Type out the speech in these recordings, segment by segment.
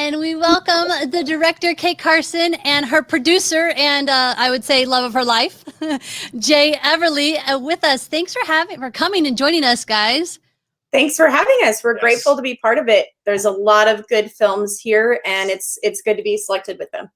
And we welcome the director, Cate Carson, and her producer, and I would say love of her life, J Everley, with us. Thanks for coming and joining us, guys. Thanks for having us. We're grateful to be part of it. There's a lot of good films here, and it's good to be selected with them.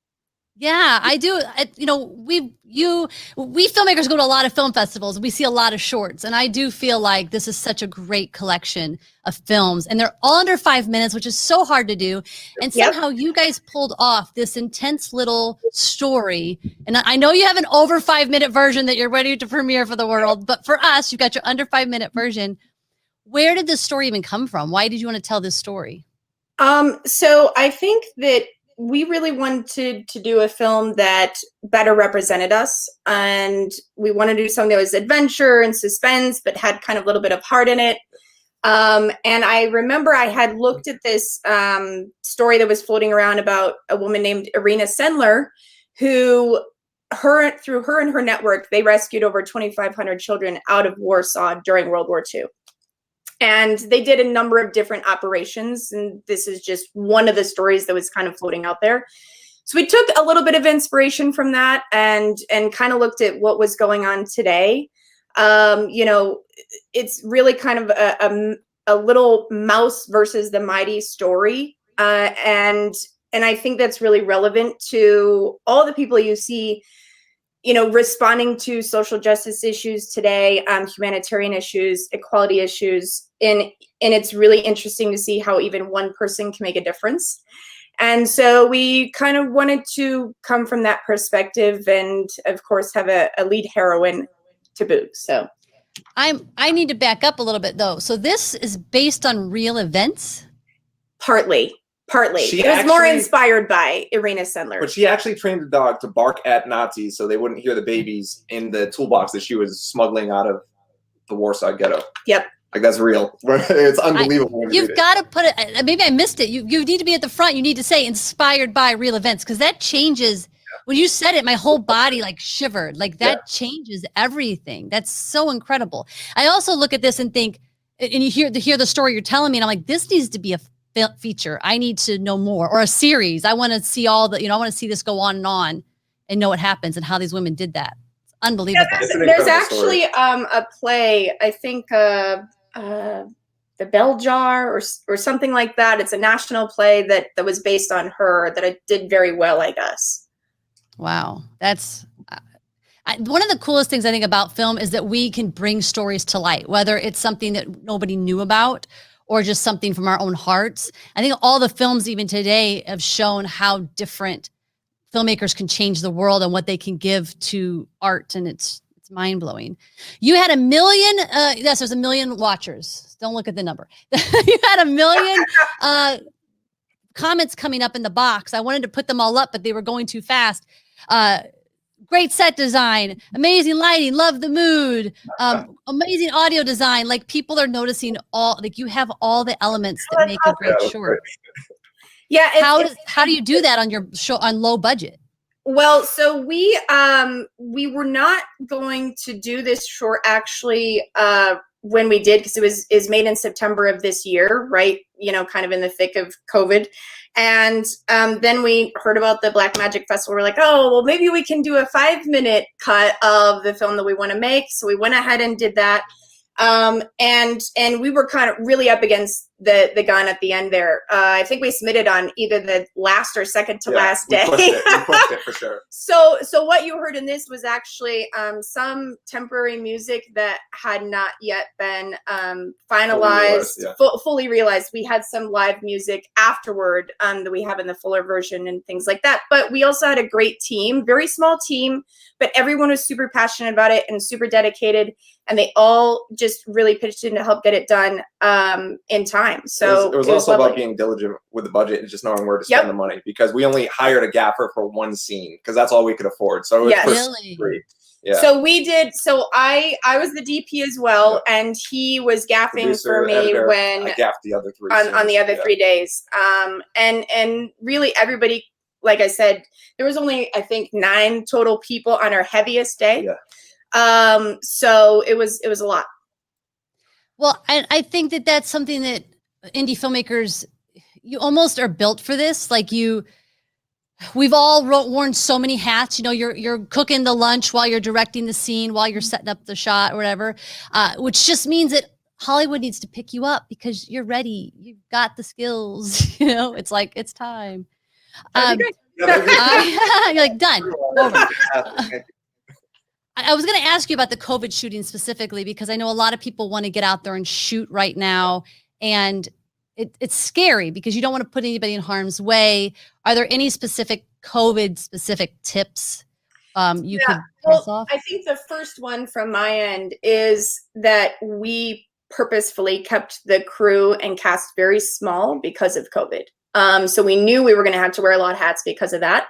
Yeah, I do. We filmmakers go to a lot of film festivals. We see a lot of shorts, and I do feel like this is such a great collection of films, and they're all under 5 minutes, which is so hard to do. And somehow you guys pulled off this intense little story. And I know you have an over 5 minute version that you're ready to premiere for the world, but for us, you got your under 5 minute version. Where did this story even come from? Why did you want to tell this story? So I think that we really wanted to do a film that better represented us, and we wanted to do something that was adventure and suspense, but had kind of a little bit of heart in it. And I remember I had looked at this story that was floating around about a woman named Irina Sendler, who through her and her network, they rescued over 2,500 children out of Warsaw during World War II. And they did a number of different operations, and this is just one of the stories that was kind of floating out there. So we took a little bit of inspiration from that and kind of looked at what was going on today. It's really kind of a little mouse versus the mighty story, and I think that's really relevant to all the people you see, responding to social justice issues today, humanitarian issues, equality issues. And it's really interesting to see how even one person can make a difference. And so we kind of wanted to come from that perspective and, of course, have a lead heroine to boot. So I need to back up a little bit, though. So this is based on real events? Partly. It was more inspired by Irina Sendler. But she actually trained the dog to bark at Nazis so they wouldn't hear the babies in the toolbox that she was smuggling out of the Warsaw ghetto. Yep. Like, that's real. It's unbelievable. You've got to put it, maybe I missed it. You need to be at the front. You need to say inspired by real events, because that changes. When you said it, my whole body like shivered. Like that changes everything. That's so incredible. I also look at this and think, and you hear the story you're telling me, and I'm like, this needs to be a feature. I need to know more, or a series. I want to see I want to see this go on and know what happens and how these women did that. It's unbelievable. Yeah, there's actually a play, I think The Bell Jar or something like that. It's a national play that was based on her that I did very well, I guess. Wow. That's one of the coolest things I think about film is that we can bring stories to light, whether it's something that nobody knew about or just something from our own hearts. I think all the films even today have shown how different filmmakers can change the world and what they can give to art. And it's mind-blowing. You had 1 million, yes, there's 1 million watchers. Don't look at the number. You had 1 million comments coming up in the box. I wanted to put them all up, but they were going too fast. Great set design, amazing lighting, love the mood, amazing audio design. Like, people are noticing you have all the elements that make a great short. Yeah. How do you do that on your show on low budget? Well, so we were not going to do this short actually when we did, because it is made in September of this year, right? Kind of in the thick of COVID. And then we heard about the Blackmagic Festival. We're like, oh, well, maybe we can do a 5-minute cut of the film that we want to make. So we went ahead and did that. And we were kind of really up against the gun at the end there. I think we submitted on either the last or second to last day. We pushed it for sure. So what you heard in this was actually some temporary music that had not yet been finalized, fully realized. We had some live music afterward that we have in the fuller version and things like that. But we also had a great team, very small team, but everyone was super passionate about it and super dedicated. And they all just really pitched in to help get it done in time. So it was also about being diligent with the budget and just knowing where to spend the money, because we only hired a gaffer for one scene because that's all we could afford. So it was free. Yeah. So we did. So I was the DP as well, and he was gaffing Producer, for me editor, when I gaffed the other 3 on the other 3 days. And really everybody, like I said, there was only I think 9 total people on our heaviest day. Yeah. So it was a lot. Well, I think that that's something that indie filmmakers, you almost are built for this. Like we've all worn so many hats. You know, you're cooking the lunch while you're directing the scene, while you're setting up the shot or whatever, which just means that Hollywood needs to pick you up because you're ready. You've got the skills. You know, it's like, it's time. You're like, done. Over. I was going to ask you about the COVID shooting specifically, because I know a lot of people want to get out there and shoot right now. And it's scary because you don't want to put anybody in harm's way. Are there any specific COVID specific tips you could pass off? I think the first one from my end is that we purposefully kept the crew and cast very small because of COVID. So we knew we were going to have to wear a lot of hats because of that.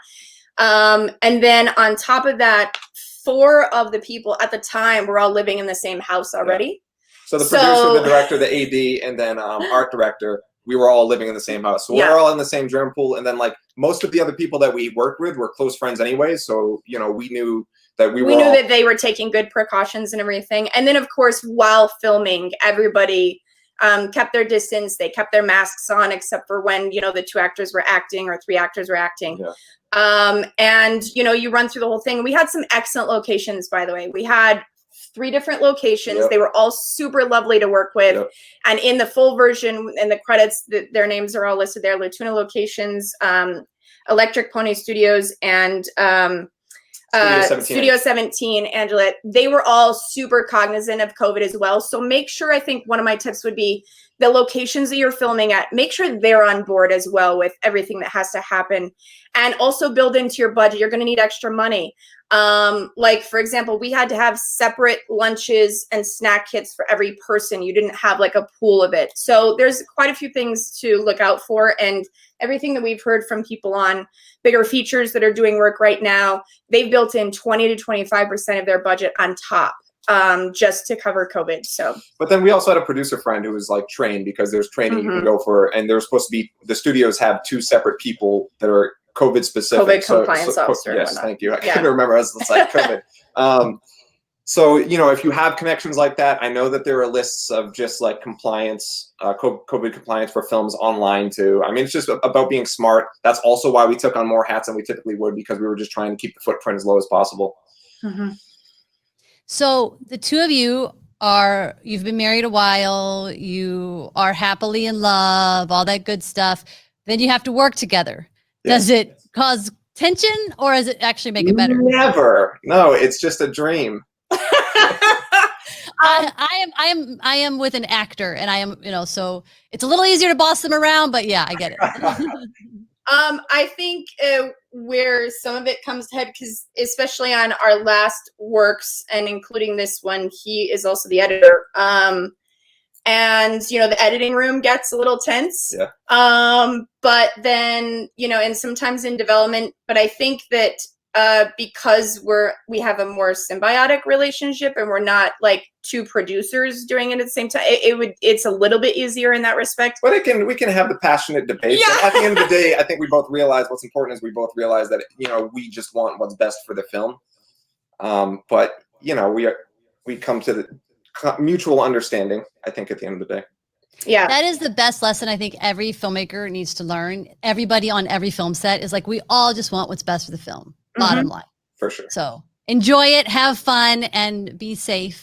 And then on top of that, 4 of the people at the time were all living in the same house already. So the producer, the director, the AD, and then art director, we were all living in the same house. So we're all in the same germ pool. And then like most of the other people that we worked with were close friends anyway. So, you know, we knew that we knew that they were taking good precautions and everything. And then of course, while filming, everybody kept their distance. They kept their masks on, except for when, you know, the 2 actors were acting or 3 actors were acting. Yeah. And, you know, you run through the whole thing. We had some excellent locations, by the way. We had 3 different locations. Yep. They were all super lovely to work with. Yep. And in the full version, in the credits, their names are all listed there. Latuna Locations, Electric Pony Studios, and Studio 17, Angela. They were all super cognizant of COVID as well. So make sure, I think one of my tips would be the locations that you're filming at, make sure they're on board as well with everything that has to happen. And also build into your budget. You're going to need extra money. Like for example, we had to have separate lunches and snack kits for every person. You didn't have like a pool of it. So there's quite a few things to look out for, and everything that we've heard from people on bigger features that are doing work right now, they've built in 20 to 25% of their budget on top, just to cover COVID. So, but then we also had a producer friend who was like trained, because there's training you can go for, and there's supposed to be, the studios have 2 separate people that are COVID specific. COVID compliance officer. Yes, thank you. I couldn't remember. I was like COVID. So, you know, if you have connections like that, I know that there are lists of just like compliance, COVID compliance for films online too. I mean, it's just about being smart. That's also why we took on more hats than we typically would, because we were just trying to keep the footprint as low as possible. So the 2 of you you've been married a while, you are happily in love, all that good stuff. Then you have to work together. Does it cause tension, or does it actually make it better? Never. No, it's just a dream. I am with an actor, and I am, you know, so it's a little easier to boss them around, but yeah, I get it. I think where some of it comes to head, because especially on our last works and including this one, he is also the editor. And, you know, the editing room gets a little tense. But then, you know, and sometimes in development, but I think that because we have a more symbiotic relationship and we're not like 2 producers doing it at the same time, it's a little bit easier in that respect. But we can have the passionate debates. At the end of the day, I think we both realize what's important is we both realize that, you know, we just want what's best for the film. But, you know, we come to the mutual understanding, I think, at the end of the day. Yeah, that is the best lesson I think every filmmaker needs to learn. Everybody on every film set is like, we all just want what's best for the film. Bottom line. For sure. So enjoy it, have fun, and be safe.